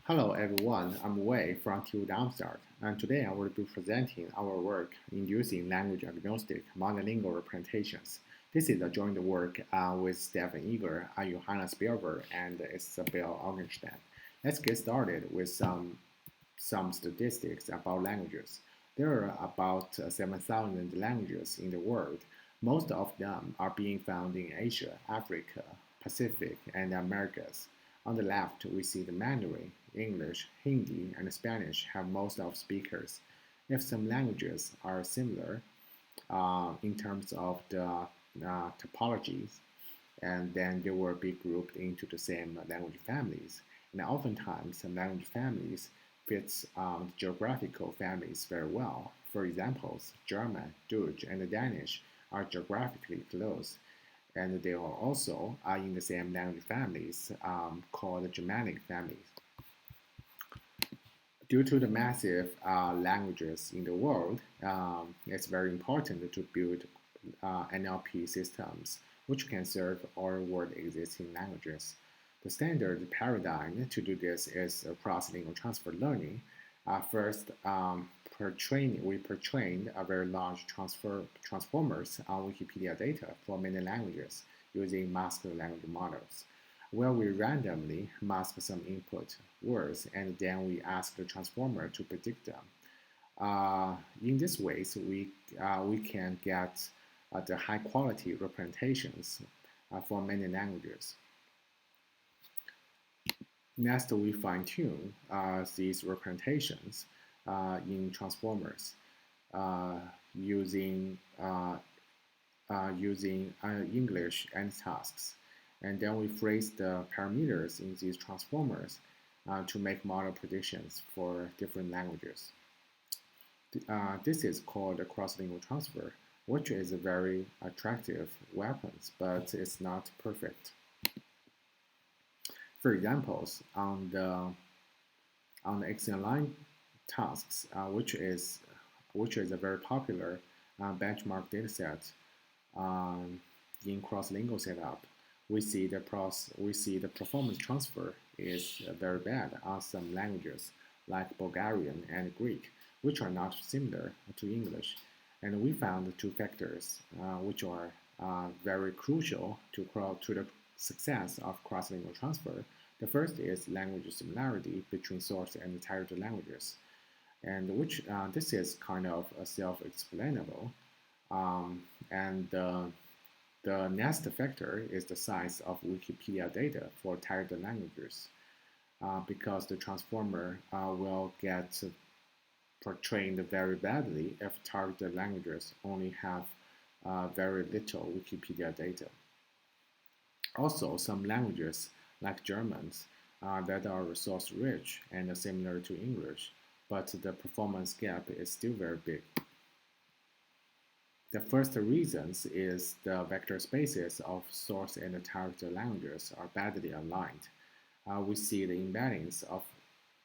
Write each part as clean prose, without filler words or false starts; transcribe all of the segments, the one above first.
Hello everyone, I'm Wei from TU Darmstadt, and today I will be presenting our work inducing language agnostic monolingual representations. This is a joint work with Stefan Eger, Johanna Spielberg, and Isabel Augenstein. Let's get started with some statistics about languages. There are about 7,000 languages in the world. Most of them are being found in Asia, Africa, Pacific, and the Americas. On the left, we see the Mandarin, English, Hindi, and Spanish have most of speakers. If some languages are similar in terms of the topologies, and then they will be grouped into the same language families. And oftentimes, some language families fits geographical families very well. For examples, German, Dutch, and Danish are geographically close, and they are also in the same language families called Germanic families. Due to the massive languages in the world, it's very important to build NLP systems which can serve all world existing languages. The standard paradigm to do this is cross-lingual transfer learning. First, we pre-trained a very large transformers on Wikipedia data for many languages using masked language models, where we randomly mask some input words and then we ask the transformer to predict them. In this ways, we can get the high quality representations for many languages. Next, we fine tune these representations in transformers uh, using English and tasks. And then we phrase the parameters in these transformers to make model predictions for different languages. This is called a cross-lingual transfer, which is a very attractive weapon, but it's not perfect. For examples, on the XN tasks, which is a very popular benchmark dataset um, in cross-lingual setup, we see the performance transfer is very bad on some languages like Bulgarian and Greek, which are not similar to English. And we found two factors which are very crucial to the success of cross-lingual transfer. The first is language similarity between source and target languages, and which this is kind of self-explainable. And the next factor is the size of Wikipedia data for target languages, because the transformer will get portrayed very badly if target languages only have very little Wikipedia data. Also, some languages, like Germans, that are resource rich and similar to English, but the performance gap is still very big. The first reasons is the vector spaces of source and target languages are badly aligned. We see the imbalance of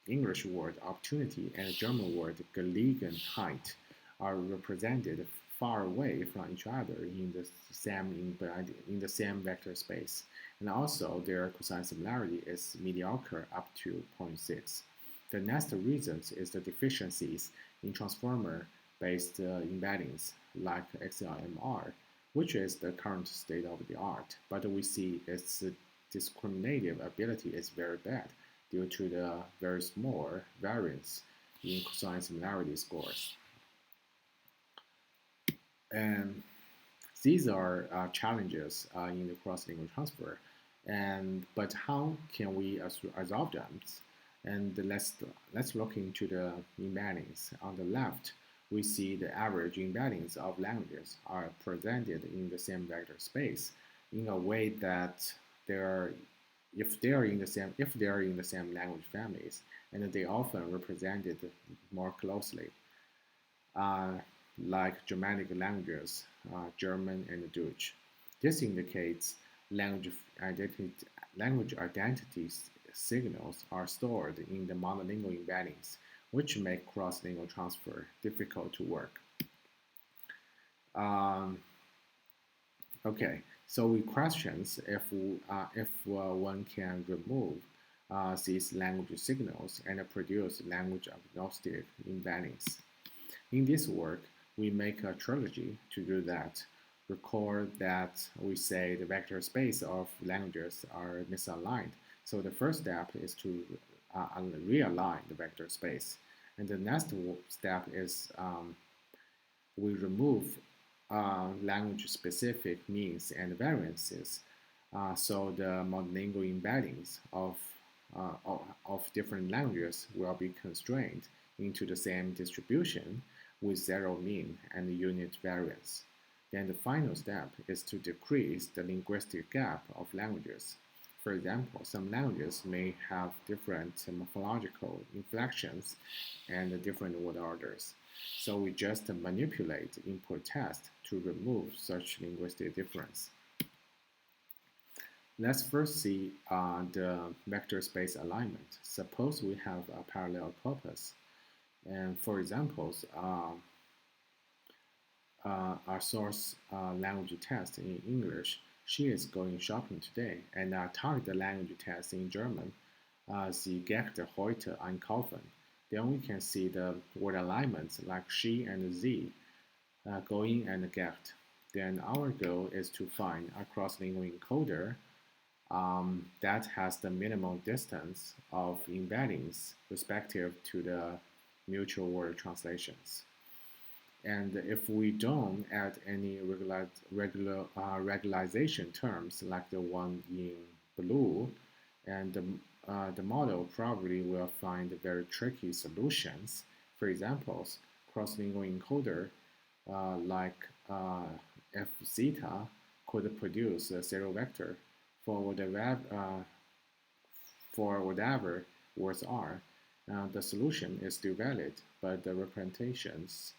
English word opportunity and German word Gelegenheit are represented far away from each other in the same vector space, and also their cosine similarity is mediocre up to zero point 0.6. The next reason is the deficiencies in transformer-based embeddings like XLMR, which is the current state of the art, but we see its discriminative ability is very bad due to the very small variance in cosine similarity scores. And these are challenges in the cross-lingual transfer. But how can we resolve them? And let's look into the embeddings. On the left, we see the average embeddings of languages are presented in the same vector space in a way that they are if they are in the same language families, and they often represented more closely, uh, like Germanic languages, German and Dutch. This indicates language identity, language identity signals are stored in the monolingual embeddings, which make cross-lingual transfer difficult to work. Um, okay, so we questions if one can remove these language signals and produce language agnostic embeddings. In this work, we make a trilogy to do that. Recall that we say the vector space of languages are misaligned. So the first step is to realign the vector space. And the next step is we remove language-specific means and variances. So the monolingual embeddings of different languages will be constrained into the same distribution with zero mean and unit variance. Then the final step is to decrease the linguistic gap of languages. For example, some languages may have different morphological inflections and different word orders. So we just manipulate the input test to remove such linguistic difference. Let's first see the vector space alignment. Suppose we have a parallel corpus. And for examples, our source language test in English, she is going shopping today, and our target language test in German, sie geht heute einkaufen. Then we can see the word alignments like she and sie, going and get. Then our goal is to find a cross-lingual encoder that has the minimal distance of embeddings respective to the mutual word translations. And if we don't add any regularization terms like the one in blue, and the model probably will find very tricky solutions. For example, cross-lingual encoder like f zeta could produce a zero vector for whatever words are. The solution is still valid, but the representations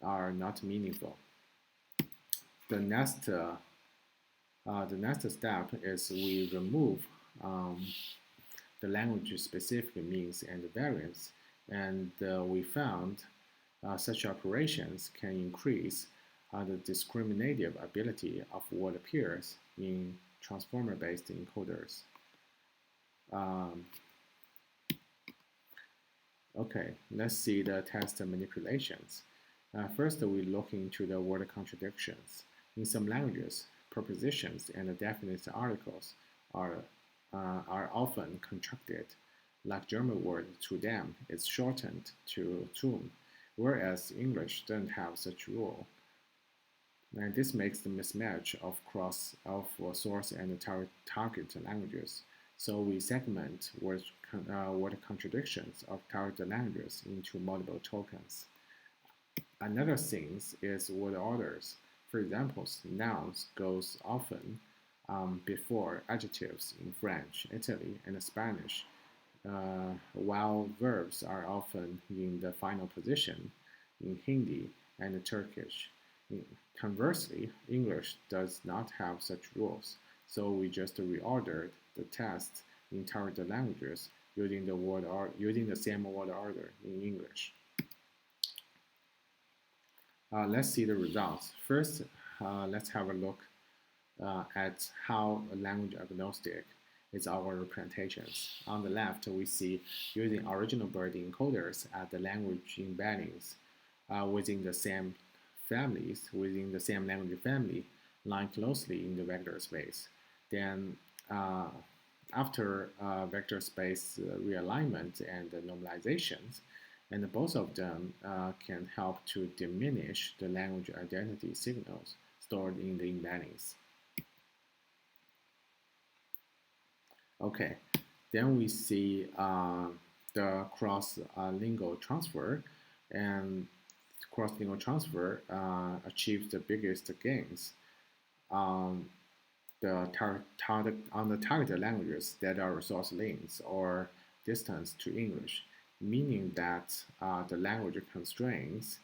are not meaningful. The next step is we remove the language-specific means and variance, and we found such operations can increase the discriminative ability of what appears in transformer-based encoders. Okay, let's see the test manipulations. First, we look into the word contradictions. In some languages, prepositions and definite articles are often contracted, like German word "zu dem" is shortened to "zum," whereas English doesn't have such rule. And this makes the mismatch of source and target languages. So we segment word contradictions of target languages into multiple tokens. Another thing is word orders. For example, nouns goes often before adjectives in French, Italy, and Spanish, while verbs are often in the final position in Hindi and Turkish. Conversely, English does not have such rules, so we just reordered the test in target languages using the same word order in English. Let's see the results. First, let's have a look at how language agnostic is our representations. On the left, we see using original bird encoders at the language embeddings within the same families, within the same language family, line closely in the vector space. Then, after vector space realignment and normalizations, and both of them can help to diminish the language identity signals stored in the embeddings. Okay, then we see the cross-lingual transfer, and cross-lingual transfer achieves the biggest gains on the target languages that are resource links or distance to English, meaning that the language constraints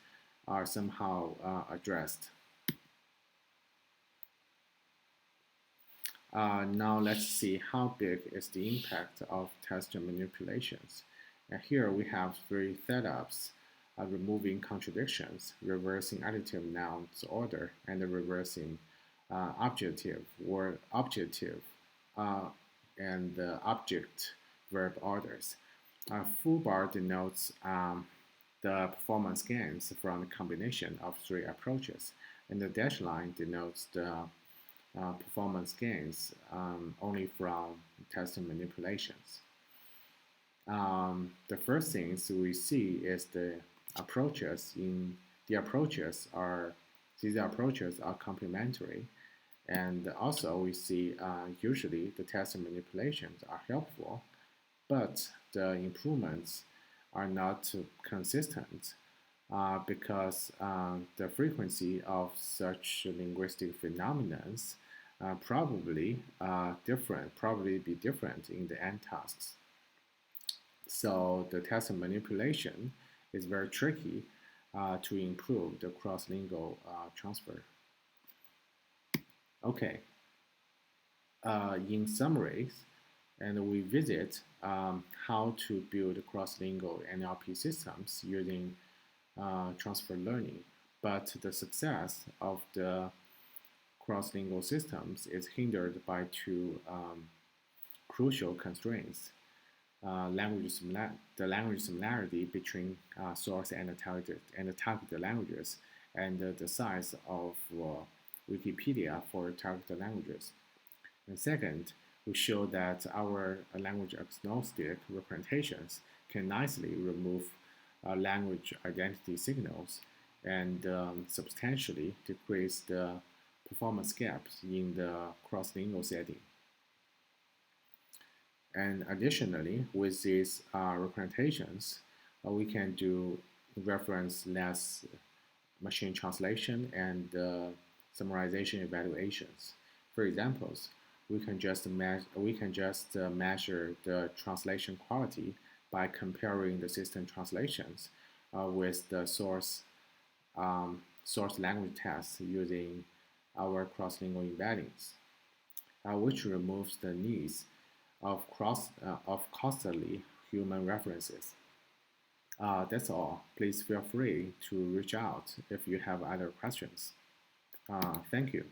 are somehow addressed. Now let's see how big is the impact of test manipulations. And here we have three setups: removing contradictions, reversing adjective nouns order, and reversing objective and object verb orders. A full bar denotes the performance gains from the combination of three approaches, and the dashed line denotes the performance gains only from test manipulations. The first things we see is the approaches are these approaches are complementary, and also we see usually the test manipulations are helpful, but the improvements are not consistent because the frequency of such linguistic phenomena probably be different in the end tasks. So the test manipulation is very tricky to improve the cross-lingual transfer. Okay, in summaries, and we visit how to build cross-lingual NLP systems using transfer learning. But the success of the cross-lingual systems is hindered by two crucial constraints. The language similarity between source and targeted languages, and the size of Wikipedia for targeted languages. And second, we show that our language agnostic representations can nicely remove language identity signals and substantially decrease the performance gaps in the cross-lingual setting. And additionally, with these representations, we can do reference-less machine translation and summarization evaluations. For examples, we can just measure the translation quality by comparing the system translations with the source language tests using our cross-lingual embeddings, which removes the needs of costly human references. That's all. Please feel free to reach out if you have other questions. Thank you.